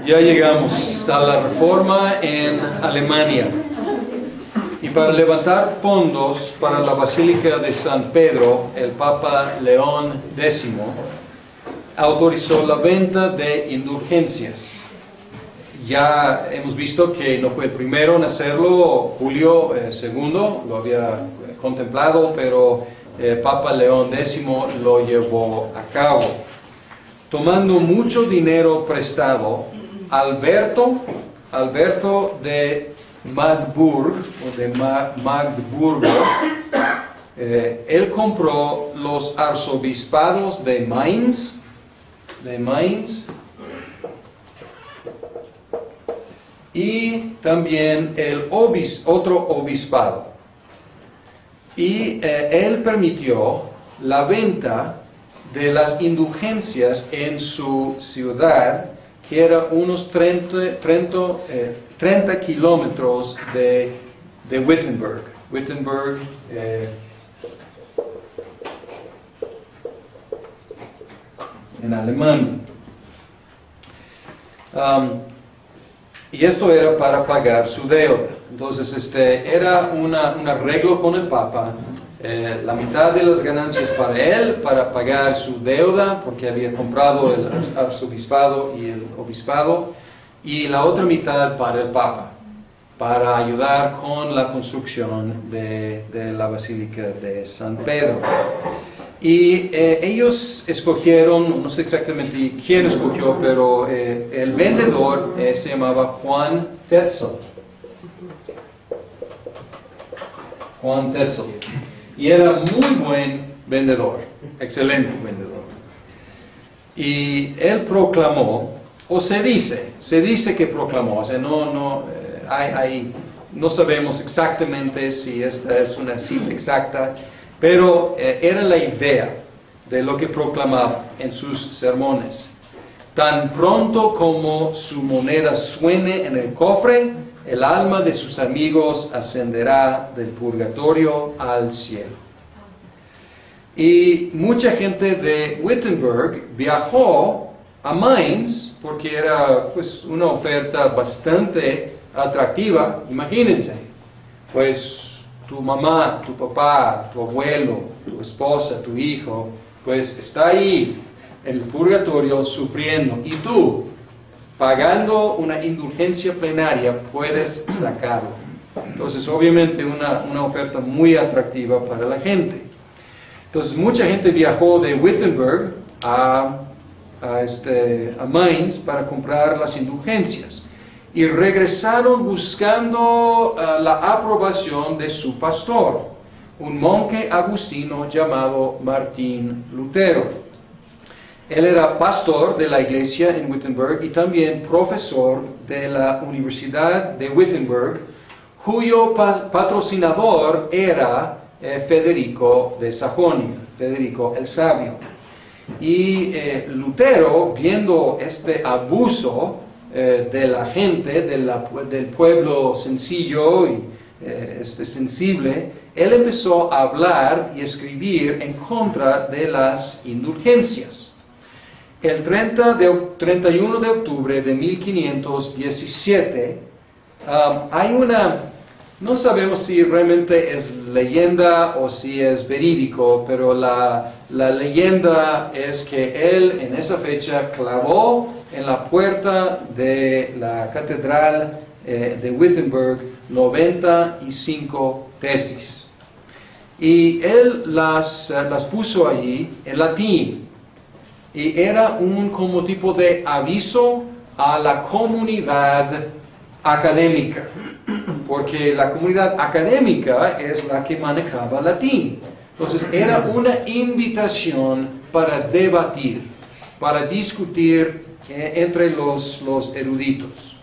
Ya llegamos a la Reforma en Alemania. Y para levantar fondos para la Basílica de San Pedro, el Papa León X autorizó la venta de indulgencias. Ya hemos visto que no fue el primero en hacerlo, Julio II lo había contemplado, pero el Papa León X lo llevó a cabo. Tomando mucho dinero prestado, Alberto de Magdeburgo, él compró los arzobispados de Mainz, y también el otro obispado. Y él permitió la venta de las indulgencias en su ciudad, que era unos 30 kilómetros de Wittenberg. Wittenberg en Alemania. Y esto era para pagar su deuda. Entonces era un arreglo con el Papa. La mitad de las ganancias para él, para pagar su deuda, porque había comprado el arzobispado y el obispado, y la otra mitad para el Papa, para ayudar con la construcción de la Basílica de San Pedro. Y ellos escogieron, no sé exactamente quién escogió, pero el vendedor se llamaba Juan Tetzel. Juan Tetzel. Y era muy buen vendedor, excelente vendedor. Y él proclamó, o se dice que proclamó, o sea, no sabemos exactamente si esta es una cita exacta, pero era la idea de lo que proclamaba en sus sermones. Tan pronto como su moneda suene en el cofre, el alma de sus amigos ascenderá del purgatorio al cielo. Y mucha gente de Wittenberg viajó a Mainz porque era pues una oferta bastante atractiva. Imagínense, pues tu mamá, tu papá, tu abuelo, tu esposa, tu hijo, pues está ahí en el purgatorio sufriendo, y tú, pagando una indulgencia plenaria, puedes sacarlo. Entonces, obviamente, una oferta muy atractiva para la gente. Entonces, mucha gente viajó de Wittenberg a Mainz para comprar las indulgencias. Y regresaron buscando la aprobación de su pastor, un monje agustino llamado Martín Lutero. Él era pastor de la iglesia en Wittenberg y también profesor de la Universidad de Wittenberg, cuyo patrocinador era Federico de Sajonia, Federico el Sabio. Y Lutero, viendo este abuso de la gente, del pueblo sencillo y sensible, él empezó a hablar y escribir en contra de las indulgencias. El 31 de octubre de 1517, hay no sabemos si realmente es leyenda o si es verídico, pero la leyenda es que él en esa fecha clavó en la puerta de la catedral de Wittenberg 95 tesis. Y él las puso allí en latín. Y era como tipo de aviso a la comunidad académica, porque la comunidad académica es la que manejaba latín. Entonces era una invitación para debatir, para discutir entre los eruditos.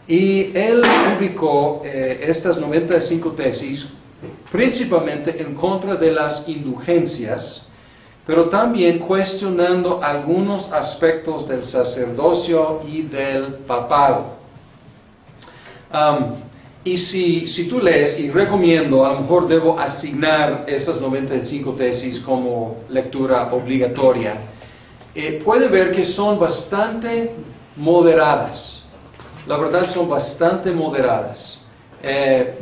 Y él publicó estas 95 tesis principalmente en contra de las indulgencias, pero también cuestionando algunos aspectos del sacerdocio y del papado. Y si tú lees, y recomiendo, a lo mejor debo asignar esas 95 tesis como lectura obligatoria, puede ver que son bastante moderadas. La verdad son bastante moderadas.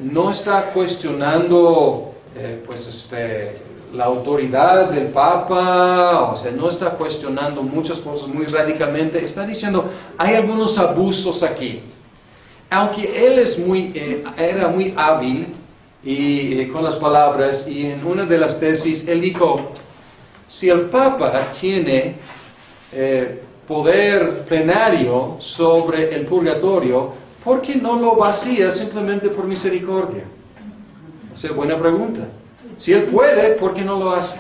No está cuestionando la autoridad del Papa, o sea, no está cuestionando muchas cosas muy radicalmente. Está diciendo, hay algunos abusos aquí. Aunque él era muy hábil con las palabras, y en una de las tesis él dijo, si el Papa tiene poder plenario sobre el purgatorio, ¿por qué no lo vacía simplemente por misericordia? O sea, buena pregunta. Si él puede, ¿por qué no lo hace?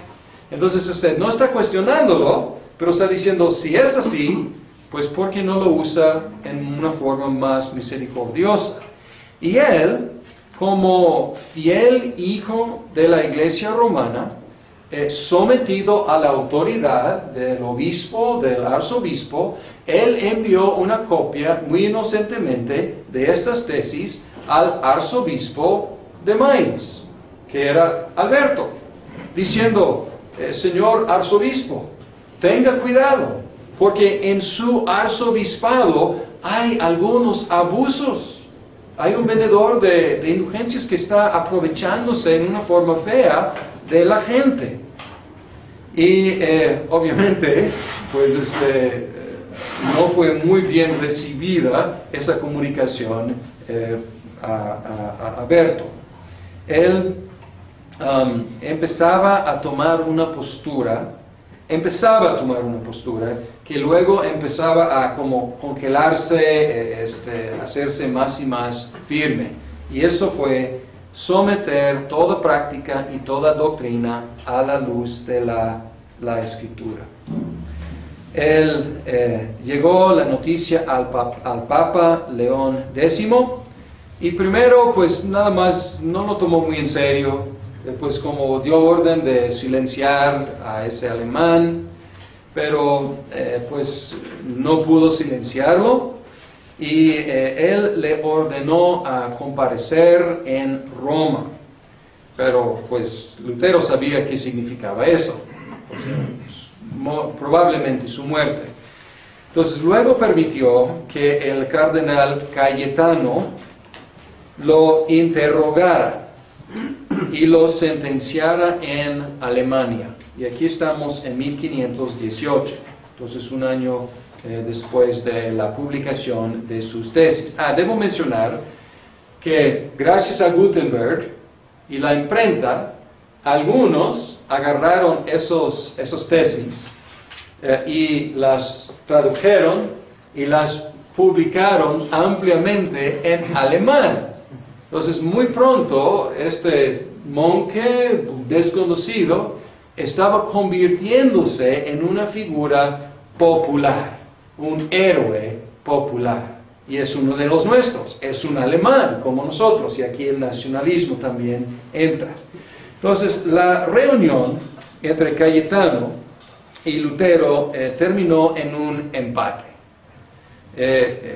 Entonces usted no está cuestionándolo, pero está diciendo, si es así, pues ¿por qué no lo usa en una forma más misericordiosa? Y él, como fiel hijo de la Iglesia romana, sometido a la autoridad del obispo, del arzobispo, él envió una copia muy inocentemente de estas tesis al arzobispo de Mainz, que era Alberto, diciendo, señor arzobispo, tenga cuidado, porque en su arzobispado hay algunos abusos. Hay un vendedor de indulgencias que está aprovechándose en una forma fea de la gente. Y obviamente, pues no fue muy bien recibida esa comunicación a Alberto. Él empezaba a tomar una postura que luego empezaba a como congelarse, hacerse más y más firme. Y eso fue someter toda práctica y toda doctrina a la luz de la Escritura. Llegó la noticia al Papa León X, y primero pues nada más no lo tomó muy en serio. Después como dio orden de silenciar a ese alemán, pero pues no pudo silenciarlo, y él le ordenó a comparecer en Roma. Pero pues Lutero sabía qué significaba eso, o sea, probablemente su muerte. Entonces luego permitió que el cardenal Cayetano lo interrogara y lo sentenciara en Alemania. Y aquí estamos en 1518, entonces un año después de la publicación de sus tesis. Debo mencionar que gracias a Gutenberg y la imprenta, algunos agarraron esos tesis y las tradujeron y las publicaron ampliamente en alemán. Entonces muy pronto este monje desconocido estaba convirtiéndose en una figura popular, un héroe popular. Y es uno de los nuestros, es un alemán como nosotros, y aquí el nacionalismo también entra. Entonces la reunión entre Cayetano y Lutero terminó en un empate.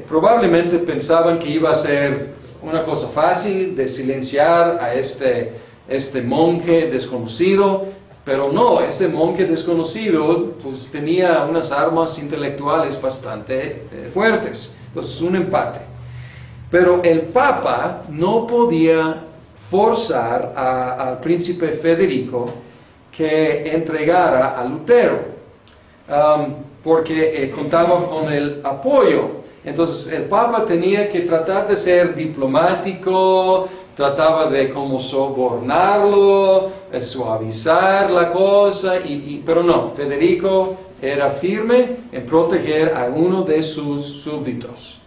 Probablemente pensaban que iba a ser una cosa fácil de silenciar a este monje desconocido, pero no, ese monje desconocido pues tenía unas armas intelectuales bastante fuertes. Entonces un empate. Pero el Papa no podía forzar al príncipe Federico que entregara a Lutero, porque contaba con el apoyo. Entonces el Papa tenía que tratar de ser diplomático, trataba de como sobornarlo, suavizar la cosa, pero no, Federico era firme en proteger a uno de sus súbditos.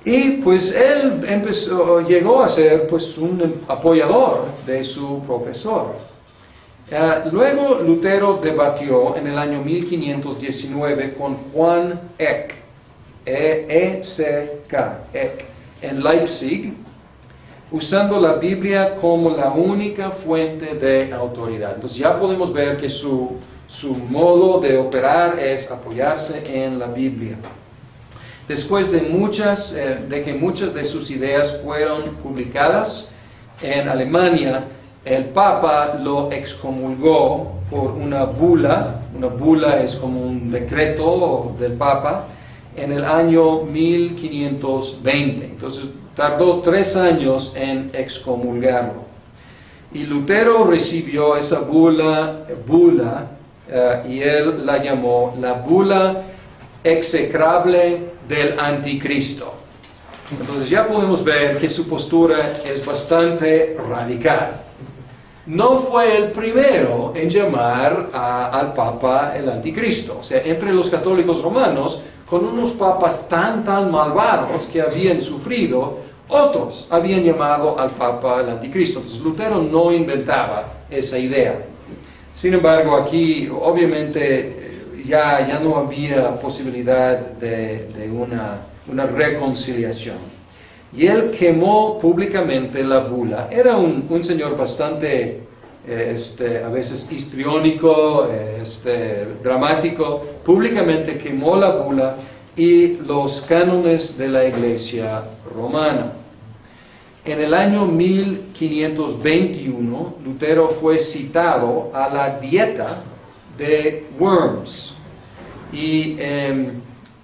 Y pues él llegó a ser pues un apoyador de su profesor. Luego Lutero debatió en el año 1519 con Juan Eck, E-E-C-K, Eck, en Leipzig, usando la Biblia como la única fuente de autoridad. Entonces ya podemos ver que su modo de operar es apoyarse en la Biblia. Después de que muchas de sus ideas fueron publicadas en Alemania, el Papa lo excomulgó por una bula. Una bula es como un decreto del Papa, en el año 1520. Entonces tardó 3 años en excomulgarlo. Y Lutero recibió esa bula, y él la llamó la bula execrable del anticristo. Entonces ya podemos ver que su postura es bastante radical. No fue el primero en llamar al Papa el anticristo. O sea, entre los católicos romanos, con unos papas tan malvados que habían sufrido, otros habían llamado al Papa el anticristo. Entonces Lutero no inventaba esa idea. Sin embargo, aquí obviamente ya no había posibilidad de una reconciliación. Y él quemó públicamente la bula. Era un señor bastante, a veces histriónico, dramático. Públicamente quemó la bula y los cánones de la Iglesia romana. En el año 1521, Lutero fue citado a la dieta de Worms. Y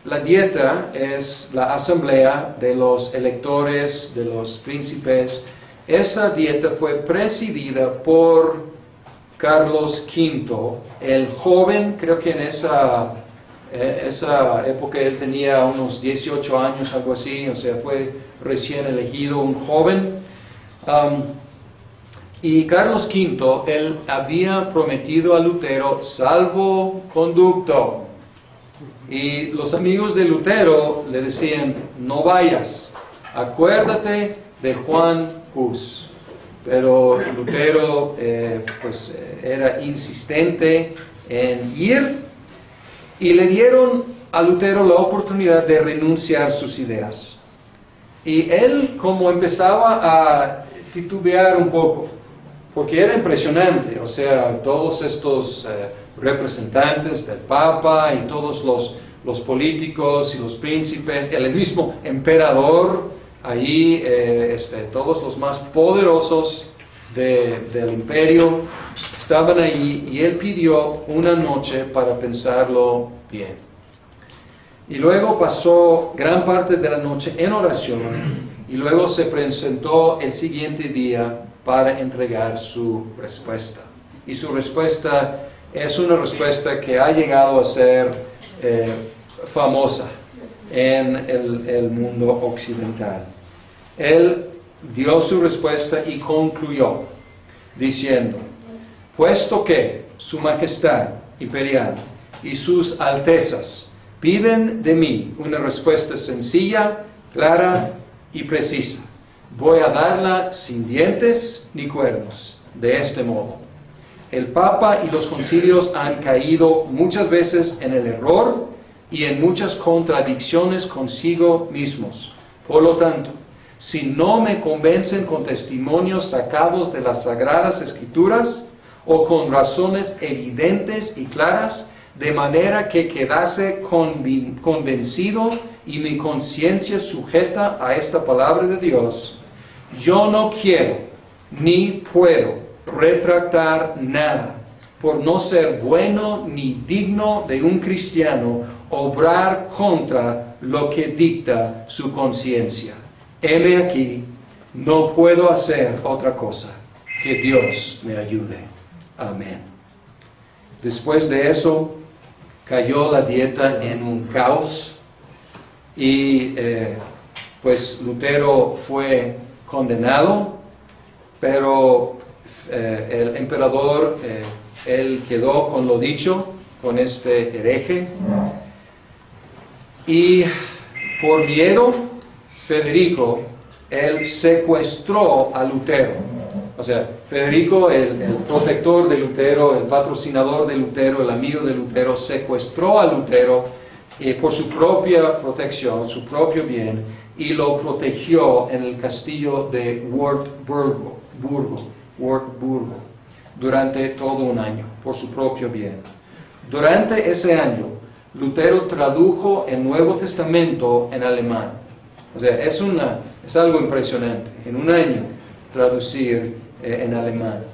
la dieta es la asamblea de los electores, de los príncipes. Esa dieta fue presidida por Carlos V, el joven. Creo que en esa época él tenía unos 18 años, algo así, o sea, fue recién elegido, un joven. Y Carlos V, él había prometido a Lutero salvoconducto. Y los amigos de Lutero le decían, no vayas, acuérdate de Juan Hus. Pero Lutero era insistente en ir, y le dieron a Lutero la oportunidad de renunciar a sus ideas. Y él como empezaba a titubear un poco, porque era impresionante, o sea, todos estos representantes del Papa y todos los políticos y los príncipes, el mismo emperador, ahí todos los más poderosos del imperio estaban allí, y él pidió una noche para pensarlo bien. Y luego pasó gran parte de la noche en oración, y luego se presentó el siguiente día para entregar su respuesta. Y su respuesta es una respuesta que ha llegado a ser famosa en el mundo occidental. Él dio su respuesta y concluyó diciendo: puesto que Su Majestad Imperial y sus Altezas piden de mí una respuesta sencilla, clara y precisa, voy a darla sin dientes ni cuernos, de este modo. El Papa y los concilios han caído muchas veces en el error y en muchas contradicciones consigo mismos. Por lo tanto, si no me convencen con testimonios sacados de las Sagradas Escrituras o con razones evidentes y claras, de manera que quedase convencido y mi conciencia sujeta a esta palabra de Dios, yo no quiero ni puedo retractar nada, por no ser bueno ni digno de un cristiano obrar contra lo que dicta su conciencia. Heme aquí, no puedo hacer otra cosa, que Dios me ayude. Amén. Después de eso, cayó la dieta en un caos, y pues Lutero fue condenado, pero el emperador, él quedó con lo dicho, con este hereje, y por miedo, Federico, él secuestró a Lutero. O sea, Federico, el protector de Lutero, el patrocinador de Lutero, el amigo de Lutero, secuestró a Lutero por su propia protección, su propio bien, y lo protegió en el castillo de Wartburgo durante todo un año, por su propio bien. Durante ese año, Lutero tradujo el Nuevo Testamento en alemán. O sea, es algo impresionante, en un año traducir en alemán.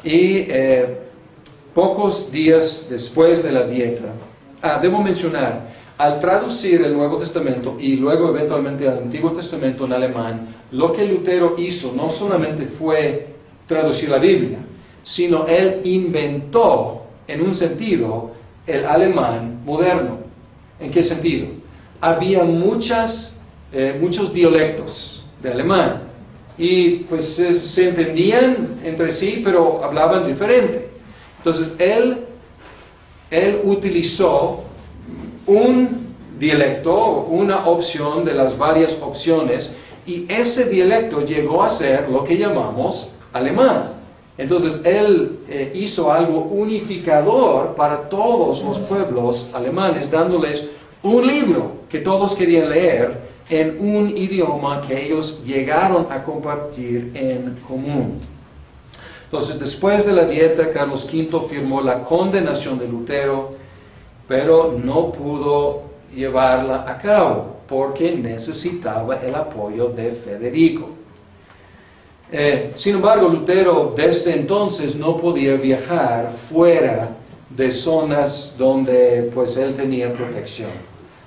Y pocos días después de la dieta, debo mencionar, al traducir el Nuevo Testamento y luego eventualmente el Antiguo Testamento en alemán, lo que Lutero hizo no solamente fue traducir la Biblia, sino él inventó, en un sentido, el alemán moderno. ¿En qué sentido? Había muchos dialectos de alemán y pues se entendían entre sí, pero hablaban diferente. Entonces él utilizó un dialecto, una opción de las varias opciones, y ese dialecto llegó a ser lo que llamamos alemán. Entonces él hizo algo unificador para todos los pueblos alemanes, dándoles un libro que todos querían leer en un idioma que ellos llegaron a compartir en común. Entonces, después de la dieta, Carlos V firmó la condenación de Lutero, pero no pudo llevarla a cabo porque necesitaba el apoyo de Federico. Sin embargo, Lutero desde entonces no podía viajar fuera de zonas donde pues él tenía protección.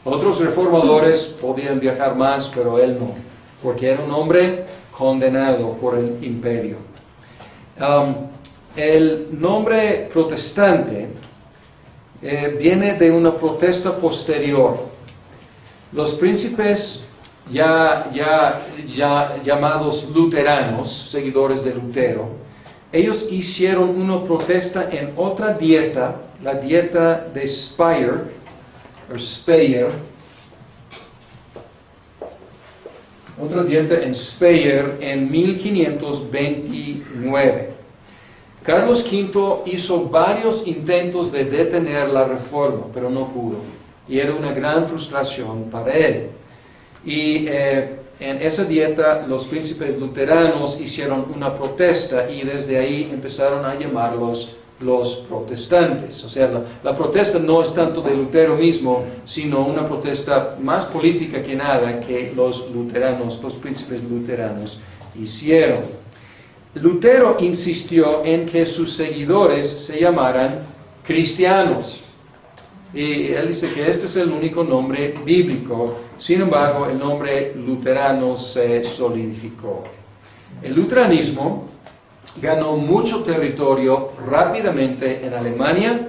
Otros reformadores podían viajar más, pero él no, porque era un hombre condenado por el imperio. El nombre protestante viene de una protesta posterior. Los príncipes llamados luteranos, seguidores de Lutero, ellos hicieron una protesta en otra dieta, la dieta de Speyer, otra dieta en Speyer en 1529. Carlos V hizo varios intentos de detener la reforma, pero no pudo, y era una gran frustración para él. Y en esa dieta los príncipes luteranos hicieron una protesta y desde ahí empezaron a llamarlos los protestantes. O sea, la protesta no es tanto de Lutero mismo, sino una protesta más política que nada que los luteranos, los príncipes luteranos hicieron. Lutero insistió en que sus seguidores se llamaran cristianos. Y él dice que este es el único nombre bíblico. Sin embargo, el nombre luterano se solidificó. El luteranismo ganó mucho territorio rápidamente en Alemania,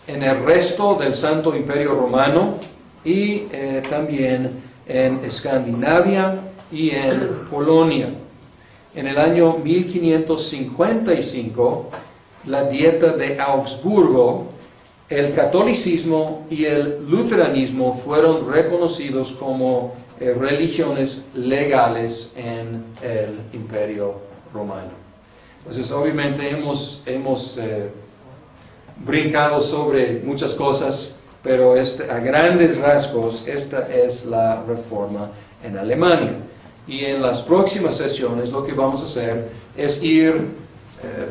en el resto del Santo Imperio Romano y también en Escandinavia y en Polonia. En el año 1555, la dieta de Augsburgo, el catolicismo y el luteranismo fueron reconocidos como religiones legales en el Imperio Romano. Entonces, obviamente hemos brincado sobre muchas cosas, pero a grandes rasgos esta es la reforma en Alemania. Y en las próximas sesiones lo que vamos a hacer es ir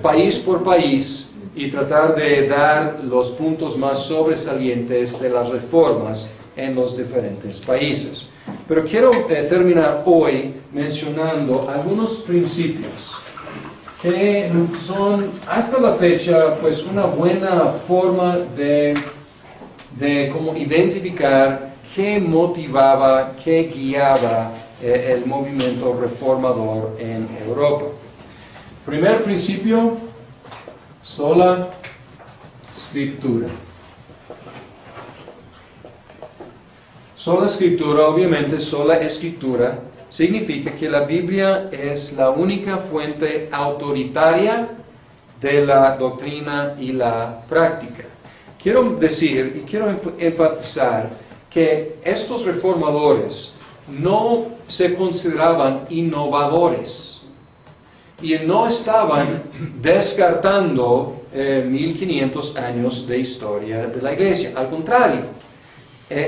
país por país y tratar de dar los puntos más sobresalientes de las reformas en los diferentes países. Pero quiero terminar hoy mencionando algunos principios que son hasta la fecha pues una buena forma de cómo identificar qué motivaba, qué guiaba el movimiento reformador en Europa. Primer principio, sola escritura. Sola escritura, obviamente sola escritura, significa que la Biblia es la única fuente autoritaria de la doctrina y la práctica. Quiero decir y quiero enfatizar que estos reformadores no se consideraban innovadores y no estaban descartando 1500 años de historia de la Iglesia. Al contrario,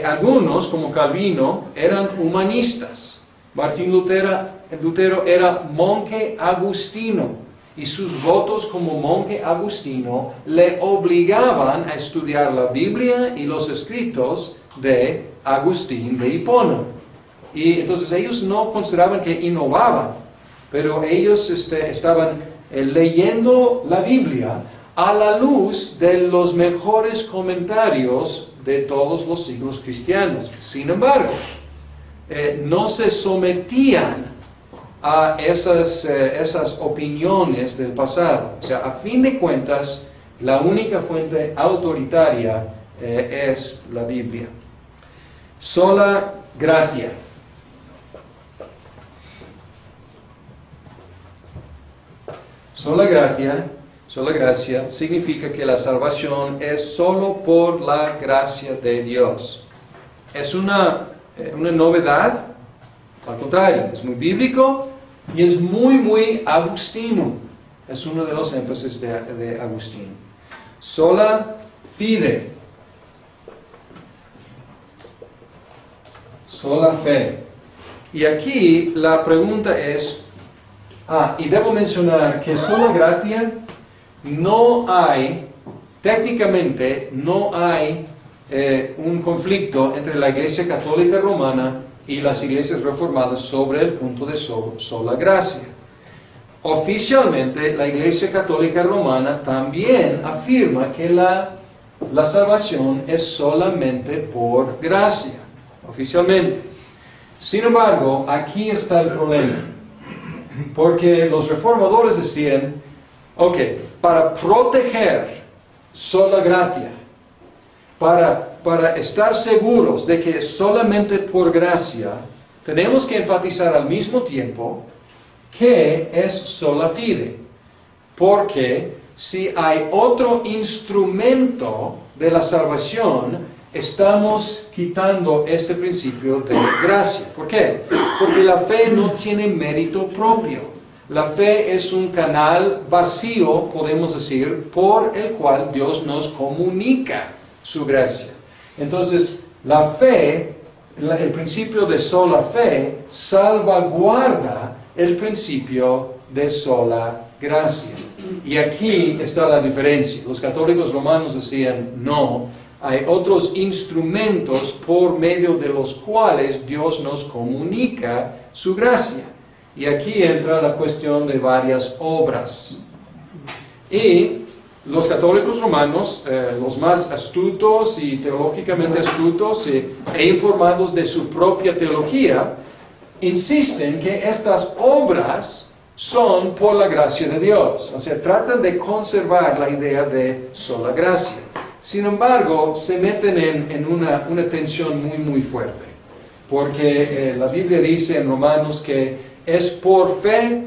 algunos, como Calvino, eran humanistas. Martín Lutero era monje agustino y sus votos como monje agustino le obligaban a estudiar la Biblia y los escritos de Agustín de Hipona. Y entonces ellos no consideraban que innovaban, pero ellos estaban leyendo la Biblia a la luz de los mejores comentarios de todos los siglos cristianos. Sin embargo, no se sometían a esas opiniones del pasado. O sea, a fin de cuentas, la única fuente autoritaria es la Biblia. Sola gratia. Sola gracia significa que la salvación es solo por la gracia de Dios. Es una novedad, al contrario, es muy bíblico y es muy agustino. Es uno de los énfasis de Agustín. Sola fide. Sola fe. Y aquí la pregunta es, y debo mencionar que sola gratia técnicamente no hay un conflicto entre la Iglesia Católica Romana y las iglesias reformadas sobre el punto de sola gracia. Oficialmente, la Iglesia Católica Romana también afirma que la salvación es solamente por gracia, oficialmente. Sin embargo, aquí está el problema, porque los reformadores decían, para proteger sola gratia, para estar seguros de que es solamente por gracia, tenemos que enfatizar al mismo tiempo que es sola fide. Porque si hay otro instrumento de la salvación, estamos quitando este principio de gracia. ¿Por qué? Porque la fe no tiene mérito propio. La fe es un canal vacío, podemos decir, por el cual Dios nos comunica su gracia. Entonces, la fe, el principio de sola fe, salvaguarda el principio de sola gracia. Y aquí está la diferencia. Los católicos romanos decían, no, hay otros instrumentos por medio de los cuales Dios nos comunica su gracia. Y aquí entra la cuestión de varias obras. Y los católicos romanos, los más astutos y teológicamente astutos e informados de su propia teología, insisten que estas obras son por la gracia de Dios. O sea, tratan de conservar la idea de sola gracia. Sin embargo, se meten en una tensión muy fuerte. Porque la Biblia dice en Romanos que es por fe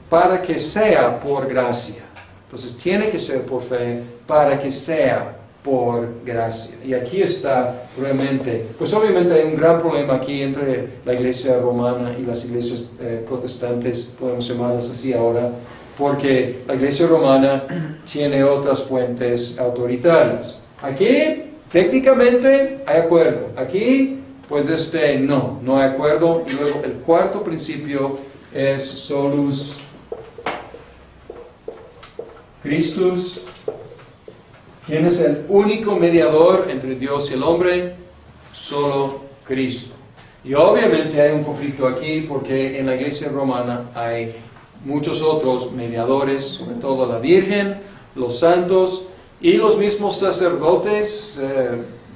para que sea por gracia. Entonces tiene que ser por fe para que sea por gracia. Y aquí está realmente, pues obviamente hay un gran problema aquí entre la iglesia romana y las iglesias protestantes, podemos llamarlas así ahora, porque la iglesia romana tiene otras fuentes autoritarias. Aquí, técnicamente, hay acuerdo. Aquí, pues no hay acuerdo. Y luego el cuarto principio es solus Christus. ¿Quién es el único mediador entre Dios y el hombre? Solo Cristo. Y obviamente hay un conflicto aquí porque en la iglesia romana hay muchos otros mediadores, sobre todo la Virgen, los santos y los mismos sacerdotes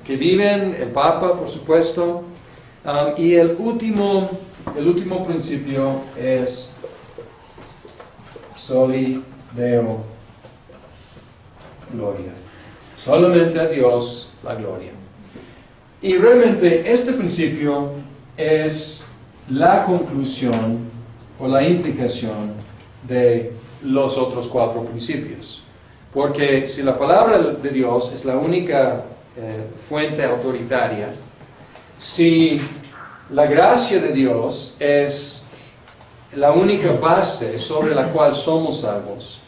que viven, el Papa, por supuesto. Y el último principio es soli Deo gloria. Solamente a Dios la gloria. Y realmente este principio es la conclusión o la implicación de los otros cuatro principios. Porque si la palabra de Dios es la única fuente autoritaria, si la gracia de Dios es la única base sobre la cual somos salvos,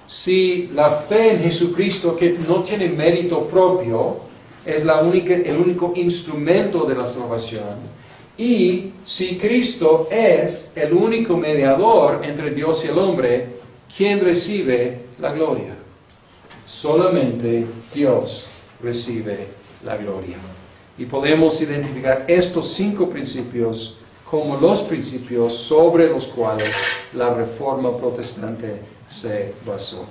si la fe en Jesucristo, que no tiene mérito propio, es el único instrumento de la salvación, y si Cristo es el único mediador entre Dios y el hombre, ¿quién recibe la gloria? Solamente Dios recibe la gloria. Y podemos identificar estos 5 principios como los principios sobre los cuales la Reforma Protestante se basó.